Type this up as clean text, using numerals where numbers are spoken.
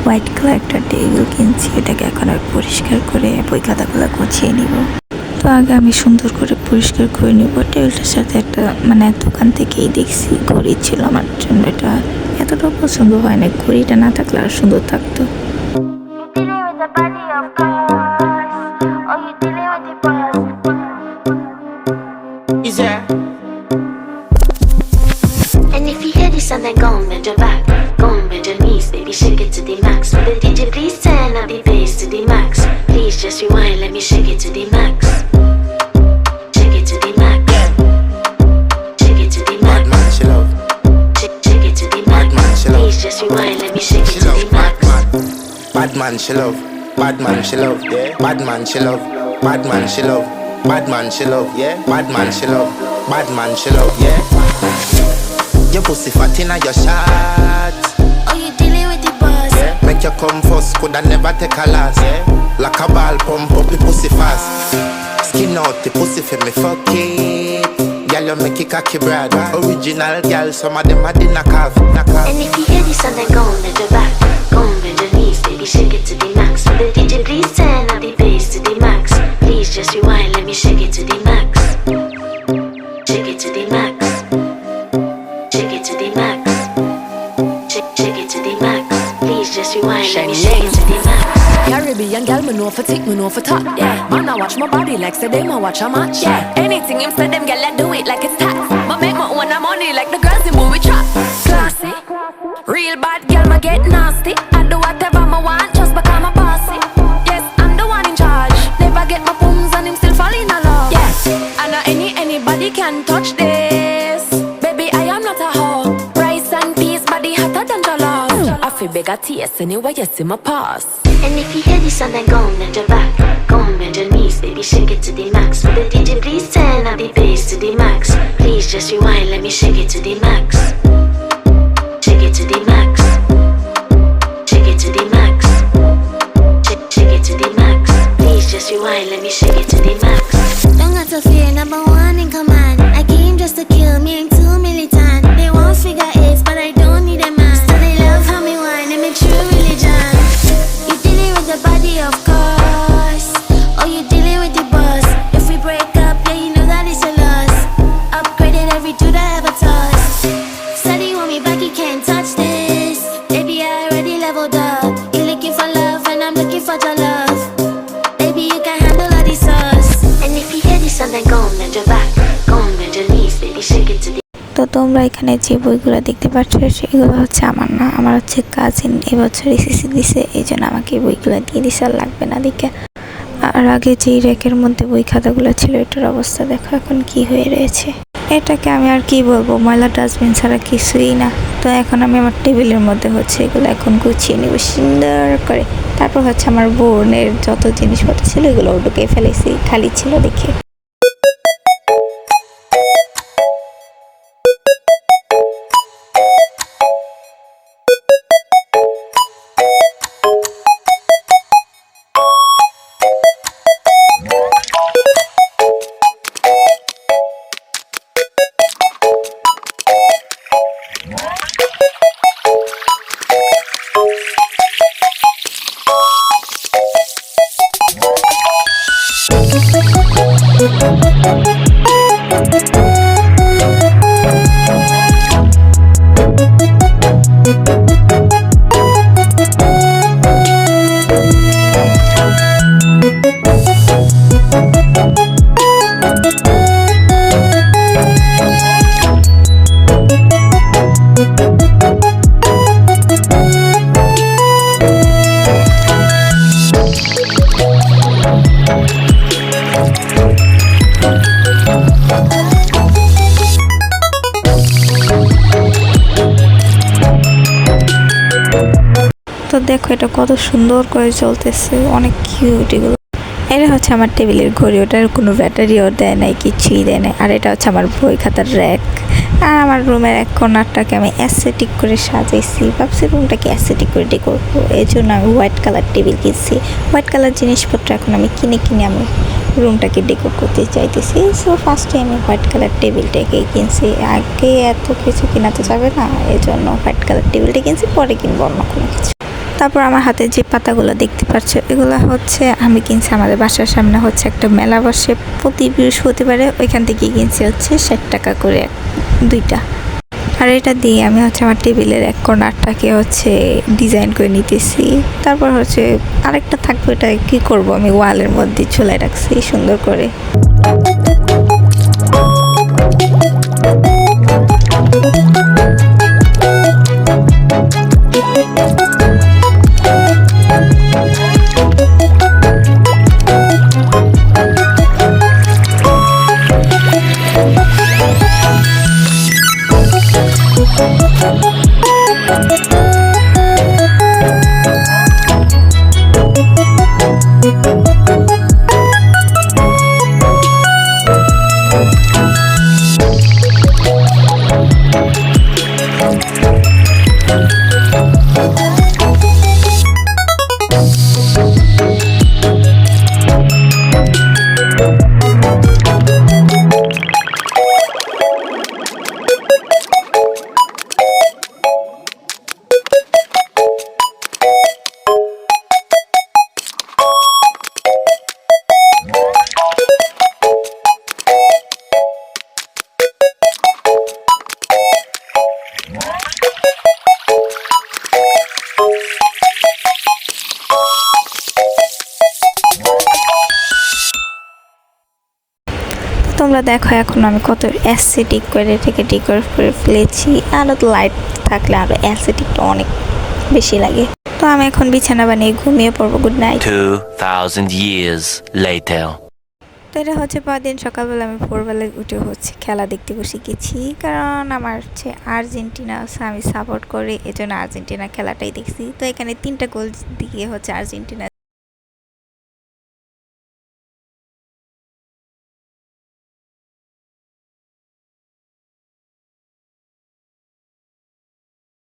White colour একটা table কিনছি, এটাকে এখন আর পরিষ্কার করে বই খাতাগুলো গুছিয়ে নিব। তো আগে আমি সুন্দর করে পরিষ্কার করে নিব। টেবিলটার সাথে একটা দোকান থেকেই দেখছি ঘড়ি ছিল আমার জন্য, এটা এতটা পছন্দ হয় না, ঘড়িটা না থাকলে আর সুন্দর থাকতো। And if you hear this and then go and bend your back, go and bend your knees, baby, shake it to the max. Will the DJ please turn up the bass to the max? Please just rewind, let me shake it to the max. Shake it to the max. Shake it to the max. Bad man, she love. Shake it to the max. Bad man, she love. Please just rewind, let me shake it She to love. the max. Bad man, she love. Bad man, she love. Yeah. Bad man, she love. Bad man, she love. Bad man, she love. Yeah. Bad man, she love. Bad man, she love. Yeah. Your pussy fat inna your shot. Oh, you dealing with the boss? Yeah. Make you come first, coulda never take a last. Yeah. Like a ball, pump up the pussy fast. Skin out the pussy for me, fuck it. Girl, you make it cocky brad. Original girl, some of them are the knock off. And if you hear this and then go and bend your back, go and bend your knees, baby, shake it to the max. Will the DJ please turn up the bass to the max? Please just rewind, let me shake it to the max. Shake it to the max. Shake it to the max. Shake it to the max. Please just rewind, let me shake it to the max. Caribbean girl, me know for tick, me know for top. Yeah, man, I watch my body like say them I watch a match. Yeah, anything him say them girl I do it like it's tax. But make my own money like the girls in movie trap. Classy, real bad girl, me get nasty. I do whatever me want just because I'm bossy. Yes, I'm the one in charge. Never get my pums and him still fall in love. Yeah, I know anybody can touch this. Baby, I am not a hoe. Rice and peas, body hotter than jollof. I feel big at taste anyway, you see my pass. And if you hear this and then go and bend your back, go and bend your knees, baby, shake it to the max. Will the DJ please turn up the bass to the max? Please just rewind, let me shake it to the max. Shake it to the max. Shake it to the max. Shake it to the max. Please just rewind, let me shake it to the max. Don't got to fear, number one in command. I came just to kill me, ain't too militant. They won't figure eight, but I don't need a man. So they love how me whine and make true religion. You dealing with the body, of course. Or you dealing with the boss. If we break up, yeah, you know that it's a loss. Upgraded every dude I ever tossed. Said he want me back, he can't touch this. Baby, I already leveled up. You looking for love, and I'm looking for your love. Baby, you can handle all these sauce. And if you hear this and then go and bend your back, go and bend your knees, baby, shake it to the তো তোমরা এখানে যে বইগুলো দেখতে পাচ্ছ সেগুলো হচ্ছে আমার না, আমার হচ্ছে কাজিন এবছর এসএসসি দিছে, এই জন্য আমাকে এই বইগুলো দিয়ে দিছে, আর লাগবে না দেখে। আর আগে যেই র্যাকের মধ্যে বই খাতাগুলো ছিল এটার অবস্থা দেখো এখন কি হয়ে রয়েছে। এটাকে আমি আর কি বলবো, ময়লা ডাস্টবিন ছাড়া কিছুই না। তো এখন আমি আমার টেবিলের মধ্যে হচ্ছে এগুলো এখন গুছিয়ে নেব সুন্দর করে। তারপর হচ্ছে আমার বোনের যত জিনিসপত্র ছিল এগুলো ঢুকে ফেলেছি, খালি ছিল দেখে। তো দেখো এটা কত সুন্দর করে চলতেছে, অনেক কিউট এগুলো। এটা হচ্ছে আমার টেবিলের ঘড়ি, ওটার কোনো ব্যাটারিও দেয় নাই, কিছুই দেয় নাই। আর এটা হচ্ছে আমার বই খাতার র্যাক। আর আমার রুমের এক কর্নারটাকে আমি অ্যাসথেটিক করে সাজাইছি, ভাবছি রুমটাকে অ্যাসথেটিক করে ডেকোর করবো, এই জন্য আমি হোয়াইট কালার টেবিল কিনছি। হোয়াইট কালার জিনিসপত্র এখন আমি কিনে আমি রুমটাকে ডেকোর করতে চাইতেছি। সো ফার্স্টে আমি হোয়াইট কালার টেবিলটাকে কিনছি, আগে এত কিছু কেনা তো যাবে না, এই জন্য হোয়াইট কালার টেবিলটা কিনছি, পরে কিনবো অন্য কোনো কিছু। তারপর আমার হাতে যে পাতাগুলো দেখতে পাচ্ছ এগুলো হচ্ছে আমি কিনছি, আমাদের বাসার সামনে হচ্ছে একটা মেলা বসে প্রতি বৃহস্পতিবারে, ওইখান থেকে কিনছি হচ্ছে 60 টাকা করে দুইটা। আর এটা দিয়ে আমি হচ্ছে আমার টেবিলের এক কর্নারটাকে হচ্ছে ডিজাইন করে নিতেছি। তারপর হচ্ছে আরেকটা থাকবে, এটা কি করব, আমি ওয়ালের মধ্যে ঝুলাই রাখছি সুন্দর করে। তোমরা দেখো এখন আমি কত অ্যাসথেটিক করে এটাকে ডেকোরেট করে ফেলেছি। আরও লাইট থাকলে আরও অ্যাসথেটিকটা অনেক বেশি লাগে। তো আমি এখন বিছানা বানিয়ে ঘুমিয়ে পড়বো। Good night. 2000 years later. তো এটা হচ্ছে পরদিন সকালবেলা আমি ভোরবেলায় উঠে হচ্ছে খেলা দেখতে বসে গেছি, কারণ আমার হচ্ছে আর্জেন্টিনা আছে, আমি সাপোর্ট করি, এজন্য আর্জেন্টিনা খেলাটাই দেখছি। তো এখানে 3টা গোল দিয়ে হচ্ছে আর্জেন্টিনা